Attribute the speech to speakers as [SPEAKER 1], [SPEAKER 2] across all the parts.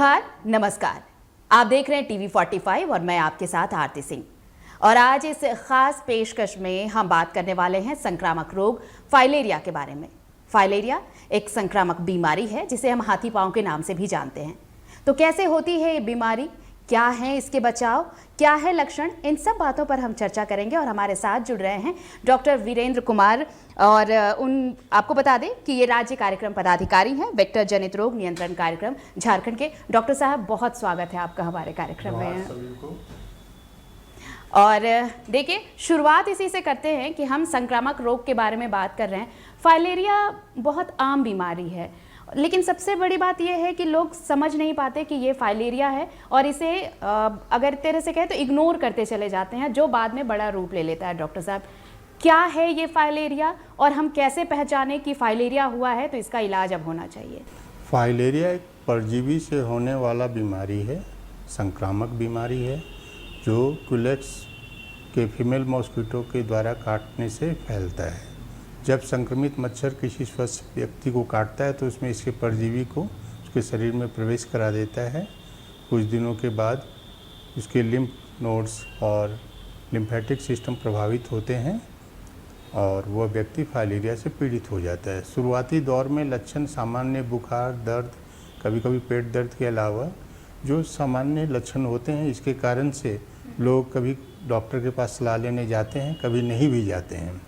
[SPEAKER 1] जोहार, नमस्कार। आप देख रहे हैं टीवी 45 और मैं आपके साथ आरती सिंह। और आज इस खास पेशकश में हम बात करने वाले हैं संक्रामक रोग फाइलेरिया के बारे में। फाइलेरिया एक संक्रामक बीमारी है जिसे हम हाथी पांव के नाम से भी जानते हैं। तो कैसे होती है ये बीमारी, क्या है इसके बचाव, क्या है लक्षण, इन सब बातों पर हम चर्चा करेंगे। और हमारे साथ जुड़ रहे हैं डॉक्टर वीरेंद्र कुमार। और आपको बता दें कि ये राज्य कार्यक्रम पदाधिकारी हैं वेक्टर जनित रोग नियंत्रण कार्यक्रम झारखंड के। डॉक्टर साहब, बहुत स्वागत है आपका हमारे कार्यक्रम में। और देखिए, शुरुआत इसी से करते हैं कि हम संक्रामक रोग के बारे में बात कर रहे हैं। फाइलेरिया बहुत आम बीमारी है, लेकिन सबसे बड़ी बात यह है कि लोग समझ नहीं पाते कि ये फाइलेरिया है और इसे अगर तरह से कहें तो इग्नोर करते चले जाते हैं, जो बाद में बड़ा रूप ले लेता है। डॉक्टर साहब, क्या है ये फाइलेरिया और हम कैसे पहचाने कि फाइलेरिया हुआ है तो इसका इलाज अब होना चाहिए?
[SPEAKER 2] फाइलेरिया एक परजीवी से होने वाला बीमारी है, संक्रामक बीमारी है, जो कुलेक्स के फीमेल मॉस्किटो के द्वारा काटने से फैलता है। जब संक्रमित मच्छर किसी स्वस्थ व्यक्ति को काटता है तो उसमें इसके परजीवी को उसके शरीर में प्रवेश करा देता है। कुछ दिनों के बाद उसके लिम्फ नोड्स और लिम्फेटिक सिस्टम प्रभावित होते हैं और वह व्यक्ति फाइलेरिया से पीड़ित हो जाता है। शुरुआती दौर में लक्षण सामान्य बुखार, दर्द, कभी कभी पेट दर्द के अलावा जो सामान्य लक्षण होते हैं, इसके कारण से लोग कभी डॉक्टर के पास सलाह लेने जाते हैं, कभी नहीं भी जाते हैं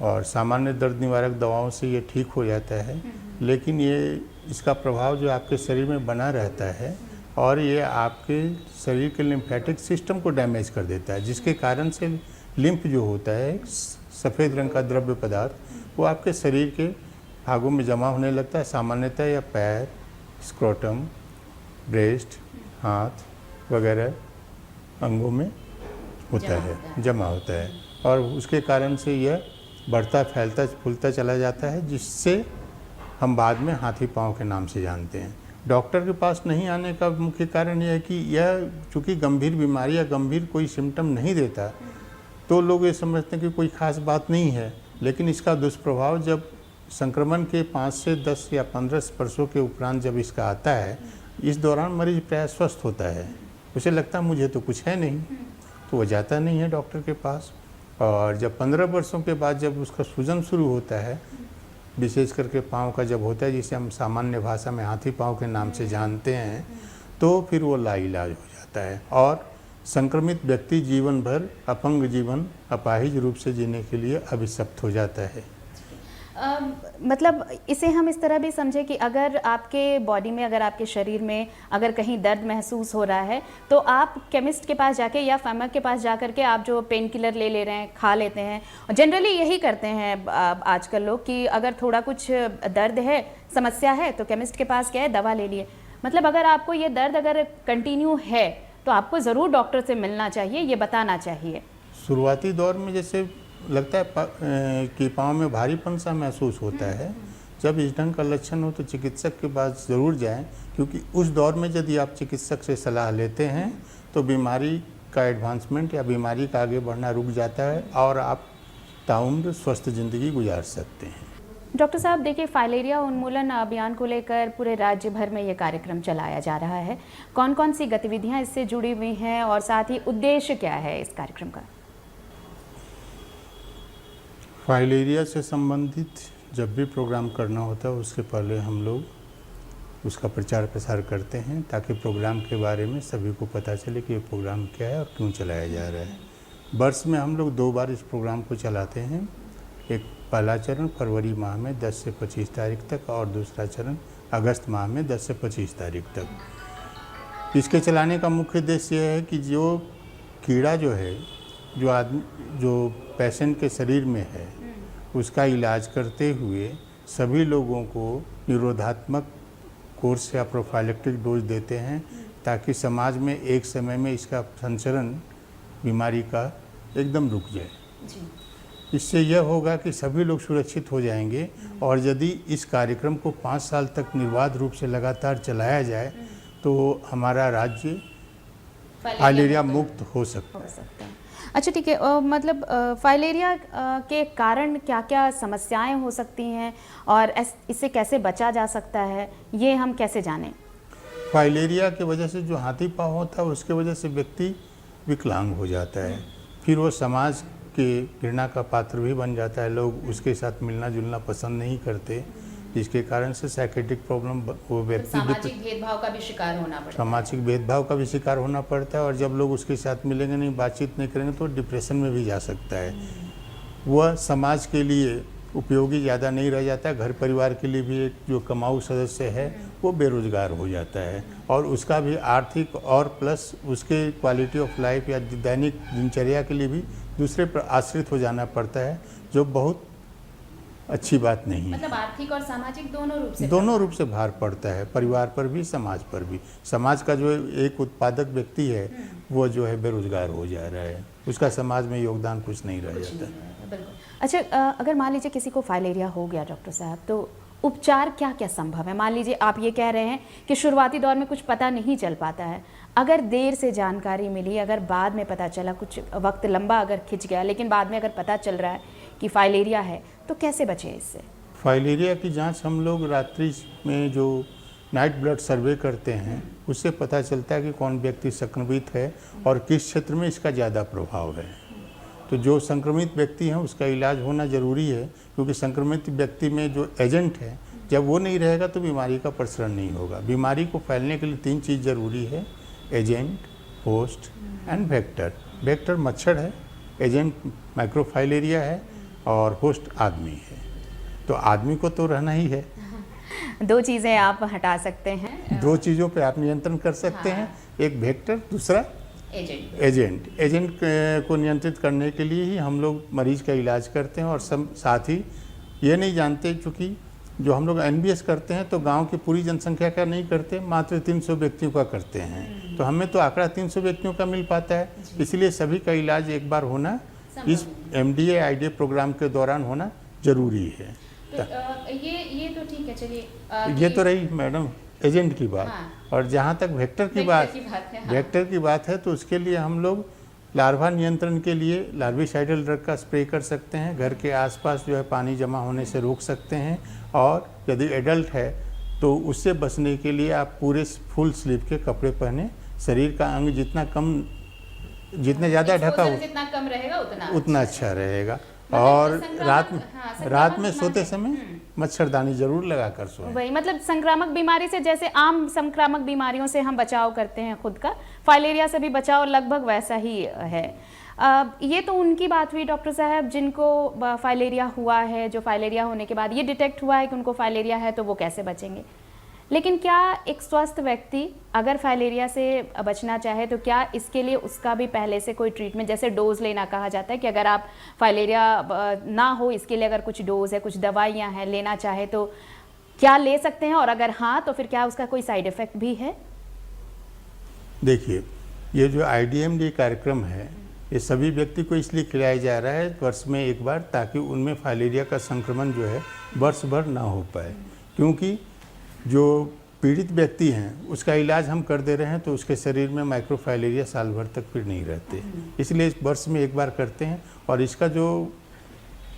[SPEAKER 2] और सामान्य दर्द निवारक दवाओं से ये ठीक हो जाता है। लेकिन ये इसका प्रभाव जो आपके शरीर में बना रहता है और ये आपके शरीर के लिम्फेटिक सिस्टम को डैमेज कर देता है, जिसके कारण से लिम्फ जो होता है, सफ़ेद रंग का द्रव्य पदार्थ, वो आपके शरीर के भागों में जमा होने लगता है। सामान्यतः या पैर, स्क्रोटम, ब्रेस्ट, हाथ वगैरह अंगों में होता है, जमा होता है और उसके कारण से यह बढ़ता फैलता फूलता चला जाता है, जिससे हम बाद में हाथी पांव के नाम से जानते हैं। डॉक्टर के पास नहीं आने का मुख्य कारण यह है कि यह चूँकि गंभीर बीमारी या गंभीर कोई सिम्टम नहीं देता, तो लोग ये समझते हैं कि कोई ख़ास बात नहीं है। लेकिन इसका दुष्प्रभाव जब संक्रमण के 5 से 10 या 15 वर्षों के उपरांत जब इसका आता है, इस दौरान मरीज प्राय स्वस्थ होता है। उसे लगता है मुझे तो कुछ है नहीं, तो वो जाता नहीं है डॉक्टर के पास। और जब 15 वर्षों के बाद जब उसका सूजन शुरू होता है, विशेष करके पाँव का जब होता है, जिसे हम सामान्य भाषा में हाथी पाँव के नाम से जानते हैं, तो फिर वो लाइलाज हो जाता है और संक्रमित व्यक्ति जीवन भर अपंग जीवन अपाहिज रूप से जीने के लिए अभिशप्त हो जाता है।
[SPEAKER 1] मतलब इसे हम इस तरह भी समझे कि अगर आपके बॉडी में, अगर आपके शरीर में अगर कहीं दर्द महसूस हो रहा है तो आप केमिस्ट के पास जाके या फार्मा के पास जा करके आप जो पेन किलर ले रहे हैं, खा लेते हैं। और जनरली यही करते हैं आजकल लोग कि अगर थोड़ा कुछ दर्द है, समस्या है, तो केमिस्ट के पास गए, दवा ले लिए। मतलब अगर आपको ये दर्द अगर कंटिन्यू है तो आपको ज़रूर डॉक्टर से मिलना चाहिए, ये बताना चाहिए।
[SPEAKER 2] शुरुआती दौर में जैसे लगता है कि पाँव में भारीपन सा महसूस होता है, जब इस ढंग का लक्षण हो तो चिकित्सक के पास ज़रूर जाएं, क्योंकि उस दौर में यदि आप चिकित्सक से सलाह लेते हैं तो बीमारी का एडवांसमेंट या बीमारी का आगे बढ़ना रुक जाता है और आप ताउम्र स्वस्थ ज़िंदगी गुजार सकते हैं।
[SPEAKER 1] डॉक्टर साहब, देखिए, फाइलेरिया उन्मूलन अभियान को लेकर पूरे राज्य भर में ये कार्यक्रम चलाया जा रहा है। कौन कौन सी गतिविधियाँ इससे जुड़ी हुई हैं और साथ ही उद्देश्य क्या है इस कार्यक्रम का?
[SPEAKER 2] फाइलेरिया से संबंधित जब भी प्रोग्राम करना होता है, उसके पहले हम लोग उसका प्रचार प्रसार करते हैं, ताकि प्रोग्राम के बारे में सभी को पता चले कि ये प्रोग्राम क्या है और क्यों चलाया जा रहा है। वर्ष में हम लोग 2 बार इस प्रोग्राम को चलाते हैं। एक पहला चरण फरवरी माह में 10 से 25 तारीख तक और दूसरा चरण अगस्त माह में 10 से 25 तारीख तक। इसके चलाने का मुख्य उद्देश्य यह है कि जो कीड़ा जो है, जो पेशेंट के शरीर में है, उसका इलाज करते हुए सभी लोगों को निरोधात्मक कोर्स या प्रोफाइलेक्टिक डोज देते हैं, ताकि समाज में एक समय में इसका संचरण बीमारी का एकदम रुक जाए। इससे यह होगा कि सभी लोग सुरक्षित हो जाएंगे और यदि इस कार्यक्रम को 5 साल तक निर्बाध रूप से लगातार चलाया जाए तो हमारा राज्य फाइलेरिया मुक्त हो सकता है।
[SPEAKER 1] अच्छा, ठीक है। मतलब फाइलेरिया के कारण क्या क्या समस्याएं हो सकती हैं और इससे कैसे बचा जा सकता है, ये हम कैसे जानें?
[SPEAKER 2] फाइलेरिया की वजह से जो हाथी पाँव होता है उसके वजह से व्यक्ति विकलांग हो जाता है, फिर वो समाज के घृणा का पात्र भी बन जाता है। लोग उसके साथ मिलना जुलना पसंद नहीं करते, जिसके कारण से साइकेट्रिक प्रॉब्लम वो व्यक्ति
[SPEAKER 1] सामाजिक भेदभाव का भी शिकार होना पड़ता है।
[SPEAKER 2] सामाजिक भेदभाव का भी शिकार होना पड़ता है, और जब लोग उसके साथ मिलेंगे नहीं, बातचीत नहीं करेंगे तो डिप्रेशन में भी जा सकता है। वह समाज के लिए उपयोगी ज़्यादा नहीं रह जाता है। घर परिवार के लिए भी एक जो कमाऊ सदस्य है वो बेरोजगार हो जाता है, और उसका भी आर्थिक और प्लस उसके क्वालिटी ऑफ लाइफ या दैनिक दिनचर्या के लिए भी दूसरे पर आश्रित हो जाना पड़ता है, जो बहुत अच्छी बात नहीं है।
[SPEAKER 1] मतलब आर्थिक और सामाजिक
[SPEAKER 2] दोनों रूप से भार पड़ता है, परिवार पर भी समाज पर भी। समाज का जो एक उत्पादक व्यक्ति है वो जो है बेरोजगार हो जा रहा है, उसका समाज में योगदान कुछ नहीं रह जाता।
[SPEAKER 1] बिल्कुल। अच्छा, अगर मान लीजिए किसी को फाइलेरिया हो गया डॉक्टर साहब, तो उपचार क्या क्या संभव है? मान लीजिए आप ये कह रहे हैं कि शुरुआती दौर में कुछ पता नहीं चल पाता है, अगर देर से जानकारी मिली, अगर बाद में पता चला, कुछ वक्त लंबा अगर खिंच गया, लेकिन बाद में अगर पता चल रहा है कि फाइलेरिया है, तो कैसे बचें इससे?
[SPEAKER 2] फाइलेरिया की जांच हम लोग रात्रि में जो नाइट ब्लड सर्वे करते हैं उससे पता चलता है कि कौन व्यक्ति संक्रमित है और किस क्षेत्र में इसका ज़्यादा प्रभाव है। तो जो संक्रमित व्यक्ति हैं उसका इलाज होना ज़रूरी है, क्योंकि संक्रमित व्यक्ति में जो एजेंट है जब वो नहीं रहेगा तो बीमारी का प्रसरण नहीं होगा। बीमारी को फैलने के लिए 3 चीज़ ज़रूरी है: agent, host and vector. Vector मच्छर है, एजेंट माइक्रोफाइलेरिया है, और होस्ट आदमी है। तो आदमी को तो रहना ही है।
[SPEAKER 1] 2 चीज़ें आप हटा सकते हैं,
[SPEAKER 2] 2 चीज़ों पे आप नियंत्रण कर सकते हैं, एक वेक्टर, दूसरा एजेंट को नियंत्रित करने के लिए ही हम लोग मरीज का इलाज करते हैं। और साथ ही ये नहीं जानते, चूँकि जो हम लोग NBS करते हैं तो गांव की पूरी जनसंख्या का नहीं करते, मात्र 300 व्यक्तियों का करते हैं। तो हमें तो आंकड़ा 300 व्यक्तियों का मिल पाता है, इसलिए सभी का इलाज एक बार होना इस MDA IDA प्रोग्राम के दौरान होना जरूरी है।
[SPEAKER 1] तो ये तो ठीक है, चलिए
[SPEAKER 2] ये तो रही मैडम एजेंट की बात।
[SPEAKER 1] हाँ।
[SPEAKER 2] और जहाँ तक वेक्टर की बात है तो उसके लिए हम लोग लार्वा नियंत्रण के लिए लार्विसाइडल ड्रग का स्प्रे कर सकते हैं। घर के आसपास जो है पानी जमा होने से रोक सकते हैं, और यदि एडल्ट है तो उससे बचने के लिए आप पूरे फुल स्लीव के कपड़े पहने। शरीर का अंग जितना ज़्यादा ढका हो
[SPEAKER 1] जितना कम रहेगा
[SPEAKER 2] उतना अच्छा रहेगा। और रात में सोते समय मच्छरदानी जरूर लगा कर सोएं।
[SPEAKER 1] वही, मतलब संक्रामक बीमारी से जैसे आम संक्रामक बीमारियों से हम बचाव करते हैं खुद का, फाइलेरिया से भी बचाव लगभग वैसा ही है। ये तो उनकी बात हुई डॉक्टर साहब जिनको फाइलेरिया हुआ है, जो फाइलेरिया होने के बाद ये डिटेक्ट हुआ है कि उनको फाइलेरिया है, तो वो कैसे बचेंगे। लेकिन क्या एक स्वस्थ व्यक्ति अगर फाइलेरिया से बचना चाहे तो क्या इसके लिए उसका भी पहले से कोई ट्रीटमेंट, जैसे डोज लेना कहा जाता है कि अगर आप फाइलेरिया ना हो इसके लिए अगर कुछ डोज है, कुछ दवाइयाँ हैं, लेना चाहे तो क्या ले सकते हैं, और अगर हाँ तो फिर क्या उसका कोई साइड इफेक्ट भी है?
[SPEAKER 2] देखिए, ये जो IDMD कार्यक्रम है ये सभी व्यक्ति को इसलिए खिलाया जा रहा है वर्ष में एक बार, ताकि उनमें फाइलेरिया का संक्रमण जो है वर्ष भर ना हो पाए। क्योंकि जो पीड़ित व्यक्ति हैं उसका इलाज हम कर दे रहे हैं तो उसके शरीर में माइक्रोफाइलेरिया साल भर तक फिर नहीं रहते, इसलिए इस वर्ष में एक बार करते हैं। और इसका जो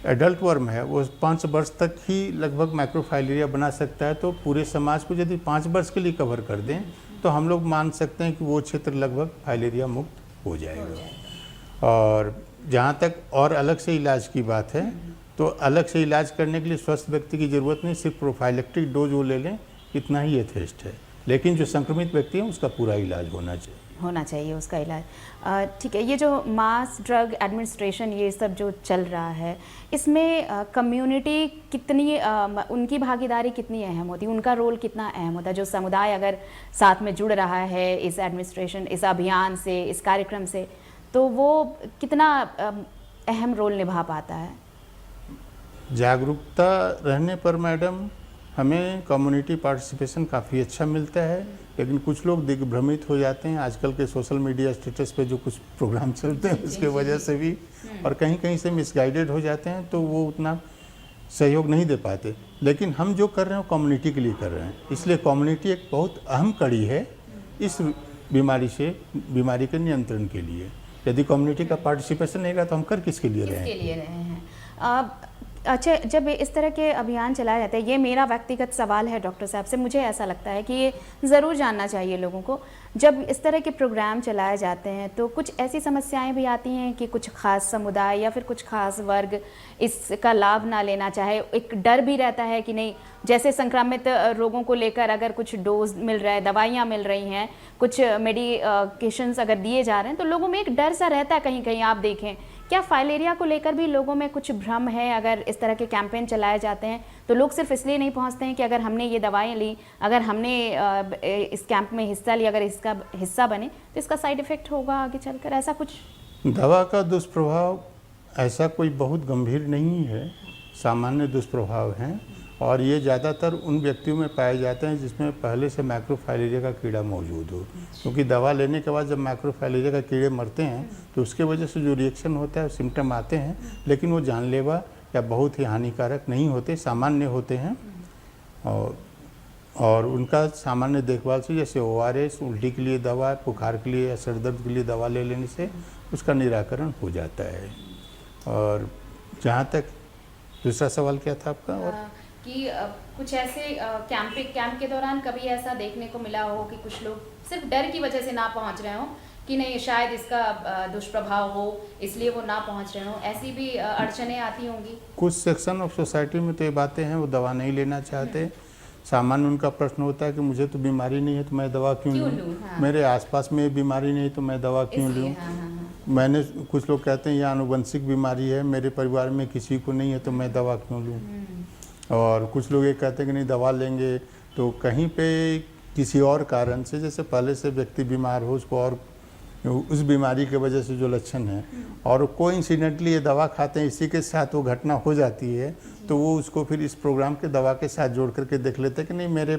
[SPEAKER 2] एडल्ट वर्म है वो 5 वर्ष तक ही लगभग माइक्रोफाइलेरिया बना सकता है। तो पूरे समाज को यदि 5 वर्ष के लिए कवर कर दें तो हम लोग मान सकते हैं कि वो क्षेत्र लगभग फाइलेरिया मुक्त हो जाएगा। और जहाँ तक और अलग से इलाज की बात है तो अलग से इलाज करने के लिए स्वस्थ व्यक्ति की ज़रूरत नहीं, सिर्फ प्रोफाइलेक्टिक डोज वो ले लें, इतना ही यथेष्ट है। लेकिन जो संक्रमित व्यक्ति है उसका पूरा इलाज होना चाहिए उसका इलाज।
[SPEAKER 1] ठीक है, ये जो मास ड्रग एडमिनिस्ट्रेशन ये सब जो चल रहा है, इसमें कम्युनिटी कितनी उनकी भागीदारी कितनी अहम होती है, उनका रोल कितना अहम होता है? जो समुदाय अगर साथ में जुड़ रहा है इस एडमिनिस्ट्रेशन, इस अभियान से, इस कार्यक्रम से, तो वो कितना अहम रोल निभा पाता है?
[SPEAKER 2] जागरूकता रहने पर मैडम हमें कम्युनिटी पार्टिसिपेशन काफ़ी अच्छा मिलता है। लेकिन कुछ लोग दिग्भ्रमित हो जाते हैं आजकल के सोशल मीडिया स्टेटस पे जो कुछ प्रोग्राम चलते हैं उसके वजह से भी, और कहीं कहीं से मिसगाइडेड हो जाते हैं, तो वो उतना सहयोग नहीं दे पाते। लेकिन हम जो कर रहे हैं वो कम्युनिटी के लिए कर रहे हैं, इसलिए कम्युनिटी एक बहुत अहम कड़ी है इस बीमारी के नियंत्रण के लिए। यदि कम्युनिटी का पार्टिसिपेशन नहीं रहा तो हम कर किसके लिए रहे हैं?
[SPEAKER 1] अच्छा, जब इस तरह के अभियान चलाए जाते हैं, ये मेरा व्यक्तिगत सवाल है डॉक्टर साहब से, मुझे ऐसा लगता है कि ये ज़रूर जानना चाहिए लोगों को, जब इस तरह के प्रोग्राम चलाए जाते हैं तो कुछ ऐसी समस्याएं भी आती हैं कि कुछ खास समुदाय या फिर कुछ खास वर्ग इसका लाभ ना लेना चाहे, एक डर भी रहता है कि नहीं, जैसे संक्रमित रोगों को लेकर अगर कुछ डोज मिल रहा है, दवाइयाँ मिल रही हैं, कुछ मेडिकेशंस अगर दिए जा रहे हैं, तो लोगों में एक डर सा रहता है कहीं कहीं। आप देखें, क्या फाइलेरिया को लेकर भी लोगों में कुछ भ्रम है? अगर इस तरह के कैंपेन चलाए जाते हैं तो लोग सिर्फ इसलिए नहीं पहुंचते हैं कि अगर हमने ये दवाएं ली, अगर हमने इस कैंप में हिस्सा लिया, अगर इसका हिस्सा बने तो इसका साइड इफेक्ट होगा आगे चलकर, ऐसा कुछ?
[SPEAKER 2] दवा का दुष्प्रभाव ऐसा कोई बहुत गंभीर नहीं है, सामान्य दुष्प्रभाव हैं, और ये ज़्यादातर उन व्यक्तियों में पाए जाते हैं जिसमें पहले से मैक्रोफाइलेरिया का कीड़ा मौजूद हो, क्योंकि दवा लेने के बाद जब मैक्रोफाइलेरिया का कीड़े मरते हैं तो उसके वजह से जो रिएक्शन होता है, सिम्टम आते हैं, लेकिन वो जानलेवा या बहुत ही हानिकारक नहीं होते, सामान्य होते हैं। और उनका सामान्य देखभाल से, जैसे ORS, उल्टी के लिए दवा, बुखार के लिए या सर दर्द के लिए दवा ले लेने से उसका निराकरण हो जाता है। और जहाँ तक दूसरा सवाल क्या था आपका? और
[SPEAKER 1] कि कुछ ऐसे कैंप के दौरान कभी ऐसा देखने को मिला हो कि कुछ लोग सिर्फ डर की वजह से ना पहुंच रहे हो कि नहीं शायद इसका दुष्प्रभाव हो इसलिए वो ना पहुंच रहे हो, ऐसी भी अड़चनें आती होंगी?
[SPEAKER 2] कुछ सेक्शन ऑफ सोसाइटी में तो ये बातें हैं, वो दवा नहीं लेना चाहते। सामान्य उनका प्रश्न होता है कि मुझे तो बीमारी नहीं है तो मैं दवा क्यों लूँ,
[SPEAKER 1] हाँ।
[SPEAKER 2] मेरे आसपास में बीमारी नहीं तो मैं दवा क्यों लूँ। मैंने, कुछ लोग कहते हैं यह आनुवंशिक बीमारी है, मेरे परिवार में किसी को नहीं है तो मैं दवा क्यों लूँ। और कुछ लोग ये कहते हैं कि नहीं दवा लेंगे तो कहीं पे किसी और कारण से, जैसे पहले से व्यक्ति बीमार हो, उसको और उस बीमारी के वजह से जो लक्षण है और कोइंसिडेंटली ये दवा खाते हैं, इसी के साथ वो घटना हो जाती है, तो वो उसको फिर इस प्रोग्राम के दवा के साथ जोड़ करके देख लेते हैं कि नहीं मेरे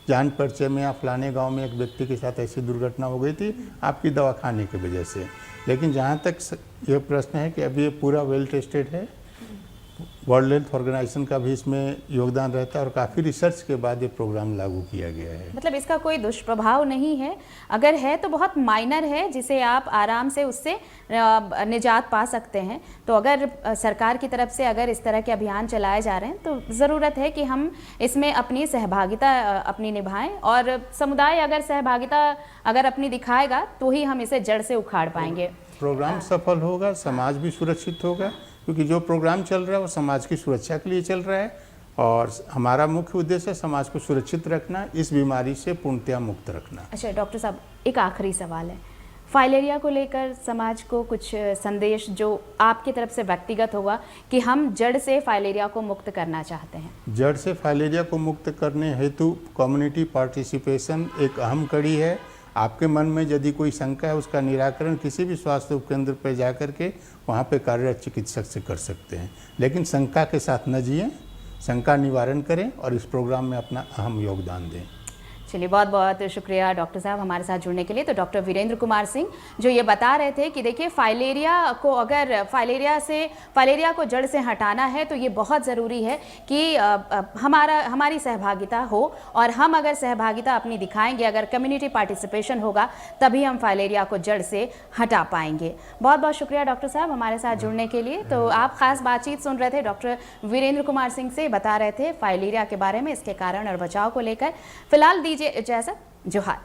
[SPEAKER 2] जान परिचय में या फलाने गांव में एक व्यक्ति के साथ ऐसी दुर्घटना हो गई थी आपकी दवा खाने की वजह से। लेकिन जहाँ तक ये प्रश्न है कि अभी ये पूरा वेल टेस्टेड है, वर्ल्ड हेल्थ ऑर्गेनाइजेशन का भी इसमें योगदान रहता है और काफ़ी रिसर्च के बाद ये प्रोग्राम लागू किया गया है।
[SPEAKER 1] मतलब इसका कोई दुष्प्रभाव नहीं है, अगर है तो बहुत माइनर है जिसे आप आराम से उससे निजात पा सकते हैं। तो अगर सरकार की तरफ से अगर इस तरह के अभियान चलाए जा रहे हैं तो ज़रूरत है कि हम इसमें अपनी सहभागिता अपनी निभाएं, और समुदाय अगर सहभागिता अगर अपनी दिखाएगा तो ही हम इसे जड़ से उखाड़ पाएंगे।
[SPEAKER 2] प्रोग्राम सफल होगा, समाज भी सुरक्षित होगा, क्योंकि जो प्रोग्राम चल रहा है वो समाज की सुरक्षा के लिए चल रहा है और हमारा मुख्य उद्देश्य है समाज को सुरक्षित रखना, इस बीमारी से पूर्णतया मुक्त रखना।
[SPEAKER 1] अच्छा डॉक्टर साहब, एक आखिरी सवाल है, फाइलेरिया को लेकर समाज को कुछ संदेश जो आपकी तरफ से व्यक्तिगत होगा कि हम जड़ से फाइलेरिया को मुक्त करना चाहते हैं?
[SPEAKER 2] जड़ से फाइलेरिया को मुक्त करने हेतु कम्युनिटी पार्टिसिपेशन एक अहम कड़ी है। आपके मन में यदि कोई शंका है, उसका निराकरण किसी भी स्वास्थ्य उपकेंद्र पर जा कर के वहाँ पे कार्यरत चिकित्सक से कर सकते हैं, लेकिन शंका के साथ न जिएं, शंका निवारण करें और इस प्रोग्राम में अपना अहम योगदान दें।
[SPEAKER 1] चलिए, बहुत बहुत शुक्रिया डॉक्टर साहब हमारे साथ जुड़ने के लिए। तो डॉक्टर वीरेंद्र कुमार सिंह जो ये बता रहे थे कि देखिए फाइलेरिया को, अगर फाइलेरिया को जड़ से हटाना है तो ये बहुत ज़रूरी है कि हमारी सहभागिता हो, और हम अगर सहभागिता अपनी दिखाएंगे, अगर कम्युनिटी पार्टिसिपेशन होगा, तभी हम फाइलेरिया को जड़ से हटा पाएंगे। बहुत बहुत शुक्रिया डॉक्टर साहब हमारे साथ जुड़ने के लिए। तो आप खास बातचीत सुन रहे थे, डॉक्टर वीरेंद्र कुमार सिंह से बता रहे थे फाइलेरिया के बारे में, इसके कारण और बचाव को लेकर। फिलहाल दीजिए इजाज़त, जोहार।